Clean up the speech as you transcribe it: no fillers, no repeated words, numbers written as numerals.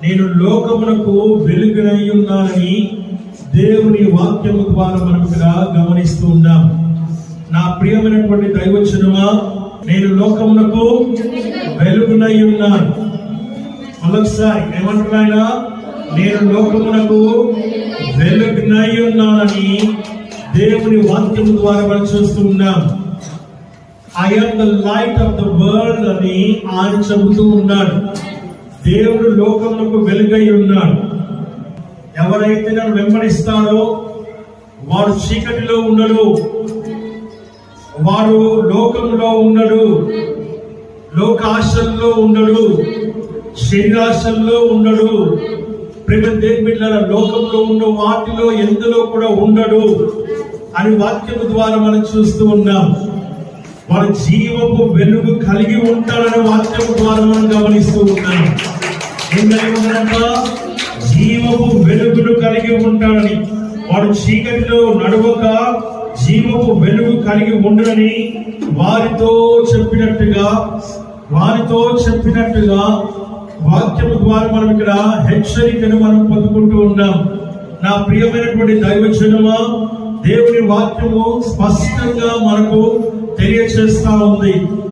నేను లోకమునకు వెలుగునై ఉన్నానని దేవుని వాక్యము ద్వారా మనం ఇక్కడ గమనిస్తూ ఉన్నాం. నా ప్రియమైనటువంటి దైవజనమా, నేను లోకమునకు వెలుగునై ఉన్నాను. మరొకసారి ఏమంటున్నాయన? నేను లోకమునకు వెలుగునై ఉన్నానని దేవుని వాక్యము ద్వారా మనం చూస్తూ ఉన్నాం. I am the light of the world అని ఆయన చెబుతూ ఉన్నాడు. దేవుడు లోకమునకు వెలుగై ఉన్నాడు. ఎవరైతే నన్ను వెంబడిస్తాడో వాడు చీకటిలో ఉండడు, వాడు లోకంలో ఉండడు, లోకాశల్లో ఉండడు, శరీరాశల్లో ఉండడు. ప్రేమ దేవుని బిడ్డలారా, లోకంలో ఉన్న వాటిలో ఎందులో కూడా ఉండడు అని వాక్యము ద్వారా మనం చూస్తూ ఉన్నాం. వాడు జీవపు వెలుగు కలిగి ఉంటాడని వాక్యము ద్వారా మనం గమనిస్తూ ఉన్నాం. జీవపు వెలుగును కలిగి ఉంటాడని, వాడు చీకటిలో నడవక జీవపు వెలుగు కలిగి ఉండడని వారితో చెప్పినట్టుగా వాక్యము ద్వారా మనం ఇక్కడ హెచ్చరికను మనం పొందుకుంటూ ఉన్నాం. నా ప్రియమైనటువంటి దైవజనమా, దేవుని వాక్యము స్పష్టంగా మనకు తెలియచేస్తా ఉంది.